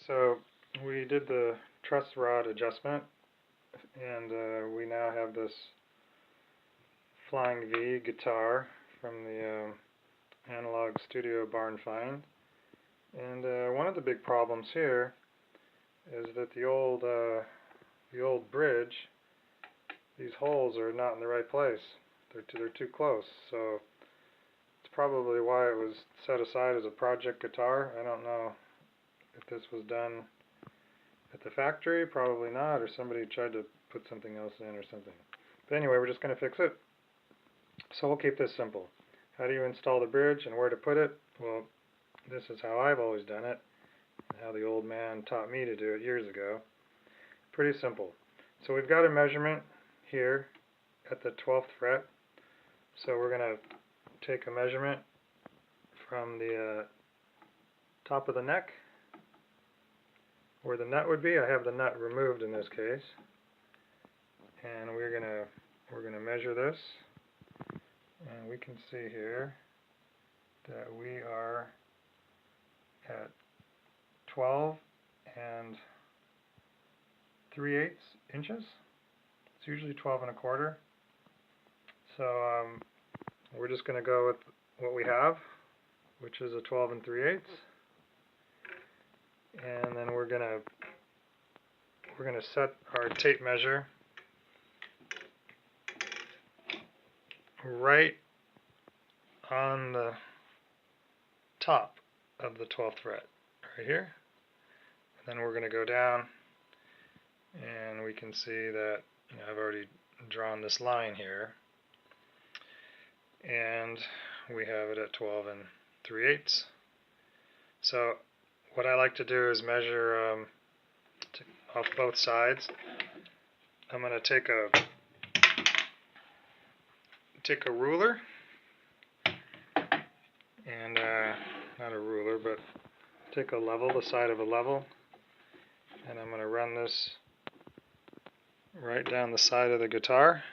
So we did the truss rod adjustment, and we now have this Flying V guitar from the Analog Studio Barn Find. And one of the big problems here is that the old bridge, these holes are not in the right place. They're too close. So it's probably why it was set aside as a project guitar. I don't know if this was done at the factory, probably not, or somebody tried to put something else in or something. But anyway, we're just going to fix it. So we'll keep this simple. How do you install the bridge and where to put it? Well, this is how I've always done it, and how the old man taught me to do it years ago. Pretty simple. So we've got a measurement here at the 12th fret. So we're going to take a measurement from the top of the neck, where the nut would be. I have the nut removed in this case, and we're gonna measure this, and we can see here that we are at 12 3/8 inches. It's usually 12 1/4. So we're just going to go with what we have, which is a 12 3/8. And then we're gonna set our tape measure right on the top of the 12th fret, right here. And then we're gonna go down, and we can see that I've already drawn this line here, and we have it at 12 3/8. So what I like to do is measure off both sides. I'm going to take a ruler, and not a ruler, but take a level, the side of a level, and I'm going to run this right down the side of the guitar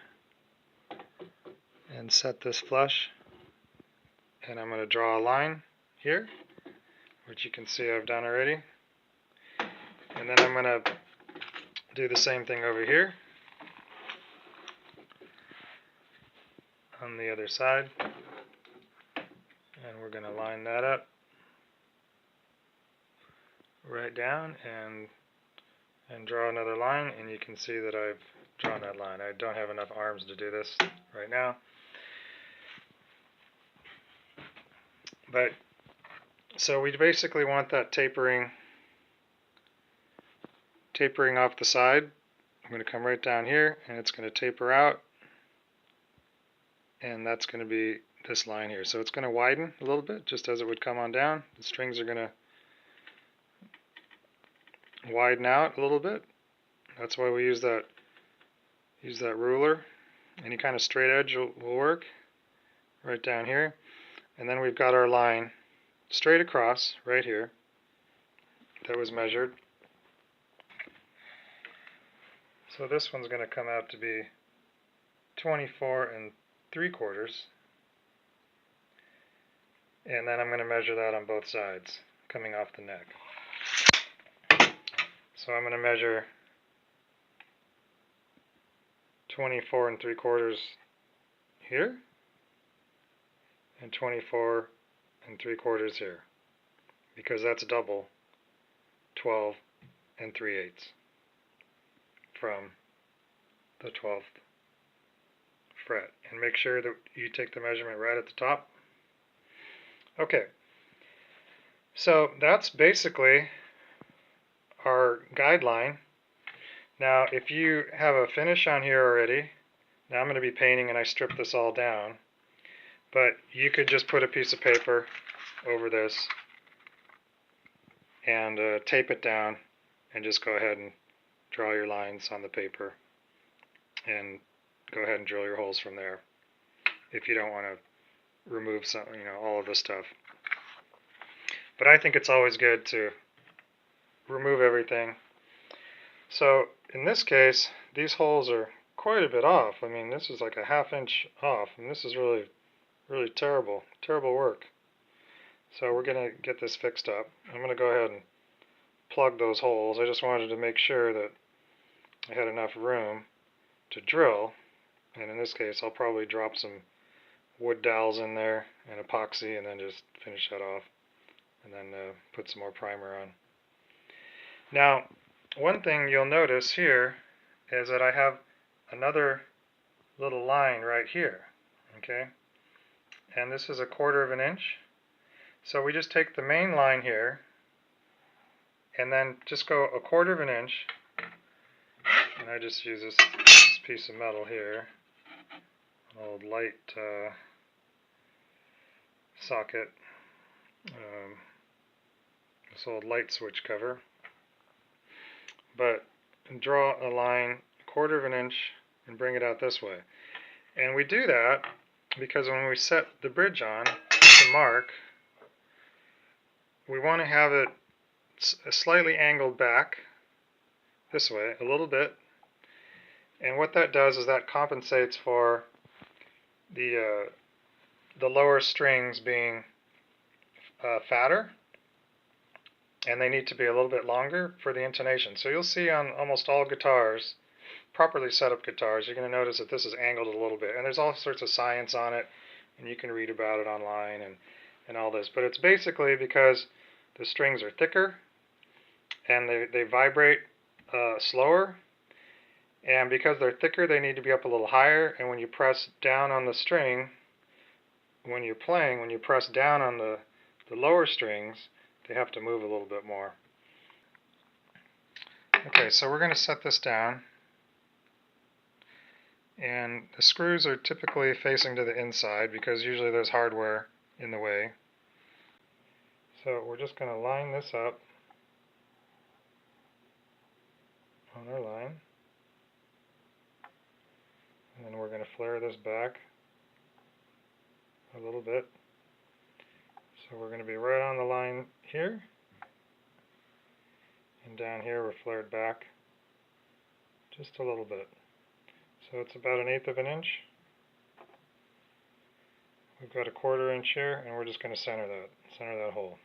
and set this flush, and I'm going to draw a line here, which you can see I've done already. And then I'm going to do the same thing over here on the other side, and we're going to line that up right down and draw another line, and you can see that I've drawn that line. I don't have enough arms to do this right now, but so we basically want that tapering off the side. I'm going to come right down here, and it's going to taper out, and that's going to be this line here. So it's going to widen a little bit, just as it would come on down. The strings are going to widen out a little bit. That's why we use that ruler. Any kind of straight edge will work right down here. And then we've got our line straight across right here that was measured. So this one's going to come out to be 24 3/4, and then I'm going to measure that on both sides coming off the neck. So I'm going to measure 24 3/4 here and 24 3/4 here, because that's double 12 3/8 from the 12th fret. And make sure that you take the measurement right at the top. Okay, so that's basically our guideline. Now if you have a finish on here already, now I'm going to be painting and I stripped this all down, but you could just put a piece of paper over this and tape it down and just go ahead and draw your lines on the paper and go ahead and drill your holes from there if you don't want to remove some, all of the stuff. But I think it's always good to remove everything. So in this case, these holes are quite a bit off. I mean, this is like a 1/2 inch off, and this is really terrible work. So we're going to get this fixed up. I'm going to go ahead and plug those holes. I just wanted to make sure that I had enough room to drill, and in this case I'll probably drop some wood dowels in there and epoxy and then just finish that off and then put some more primer on. Now, one thing you'll notice here is that I have another little line right here, okay, and this is 1/4 of an inch. So we just take the main line here and then just go 1/4 of an inch, and I just use this piece of metal here, an old light socket, this old light switch cover, but draw a line 1/4 of an inch and bring it out this way. And we do that because when we set the bridge on to mark, we want to have it slightly angled back this way a little bit, and what that does is that compensates for the lower strings being fatter, and they need to be a little bit longer for the intonation. So you'll see on almost all guitars, properly set up guitars, you're going to notice that this is angled a little bit, and there's all sorts of science on it, and you can read about it online and all this, but it's basically because the strings are thicker and they vibrate slower, and because they're thicker they need to be up a little higher, and when you press down on the string, when you're playing, when you press down on the lower strings, they have to move a little bit more. Okay, so we're going to set this down, and the screws are typically facing to the inside because usually there's hardware in the way. So we're just going to line this up on our line, and then we're going to flare this back a little bit. So we're going to be right on the line here, and down here we're flared back just a little bit. So it's about 1/8 of an inch. We've got 1/4 inch here, and we're just going to center that hole.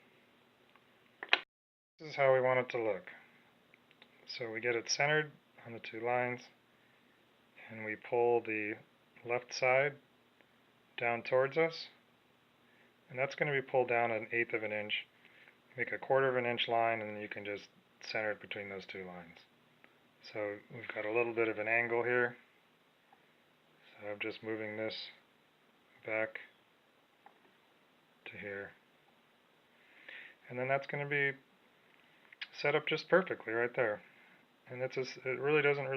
This is how we want it to look. So we get it centered on the 2 lines, and we pull the left side down towards us, and that's going to be pulled down 1/8 of an inch. Make a 1/4 of an inch line, and then you can just center it between those 2 lines. So we've got a little bit of an angle here, so I'm just moving this back to here, and then that's going to be set up just perfectly right there. And it really doesn't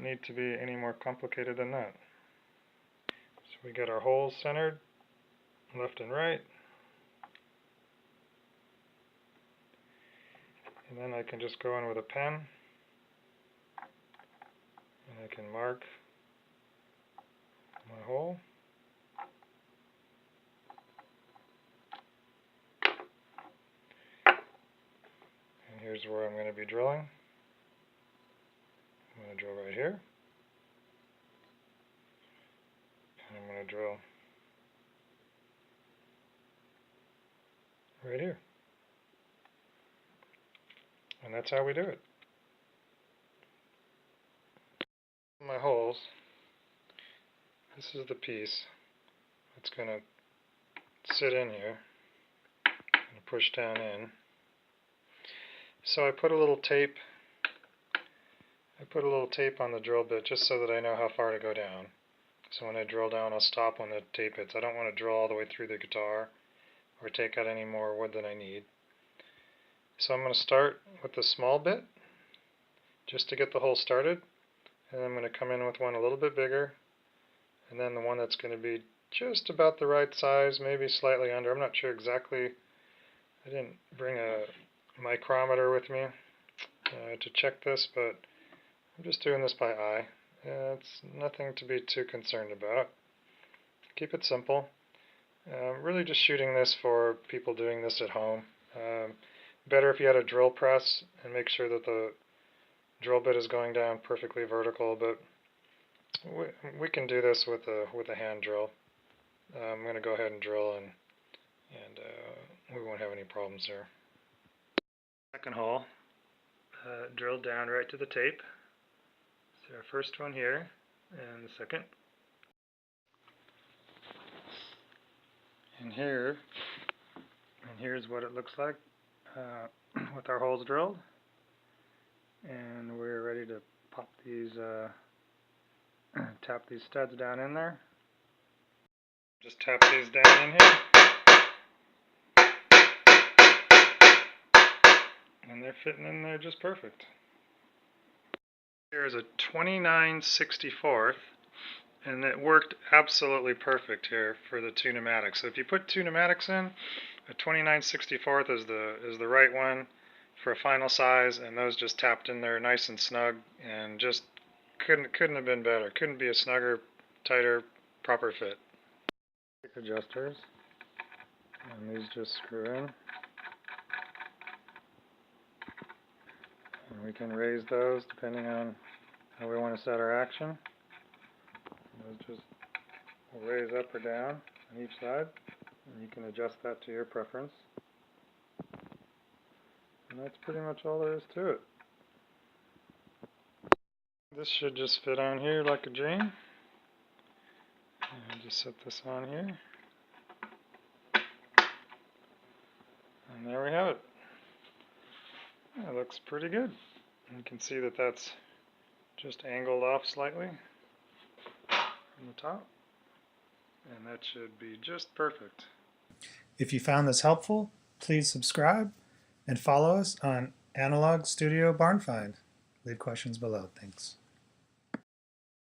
need to be any more complicated than that. So we get our holes centered left and right, and then I can just go in with a pen and I can mark my hole. And here's where I'm going to be drilling. I'm going to drill right here, and I'm going to drill right here. And that's how we do it. My holes, this is the piece that's going to sit in here and push down in. So I put a little tape on the drill bit just so that I know how far to go down. So when I drill down, I'll stop when the tape hits. I don't want to drill all the way through the guitar or take out any more wood than I need. So I'm going to start with the small bit just to get the hole started, and I'm going to come in with one a little bit bigger, and then the one that's going to be just about the right size, maybe slightly under. I'm not sure exactly. I didn't bring a micrometer with me to check this, but I'm just doing this by eye. It's nothing to be too concerned about. Keep it simple. Really just shooting this for people doing this at home. Better if you had a drill press and make sure that the drill bit is going down perfectly vertical, but we can do this with a hand drill. I'm going to go ahead and drill, and we won't have any problems there. Second hole drilled down right to the tape. So our first one here, and the second. And here's what it looks like with our holes drilled. And we're ready to pop these, tap these studs down in there. Just tap these down in here. And they're fitting in there just perfect. Here's a 29/64, and it worked absolutely perfect here for the Tune-O-Matic. So if you put Tune-O-Matics in, a 29/64 is the right one for a final size, and those just tapped in there nice and snug, and just couldn't have been better. Couldn't be a snugger, tighter, proper fit. Adjusters, and these just screw in. And we can raise those depending on how we want to set our action. Those just will raise up or down on each side, and you can adjust that to your preference. And that's pretty much all there is to it. This should just fit on here like a dream. And just set this on here. And there we have it. It looks pretty good. You can see that that's just angled off slightly from the top. And that should be just perfect. If you found this helpful, please subscribe and follow us on Analog Studio Barn Find. Leave questions below. Thanks.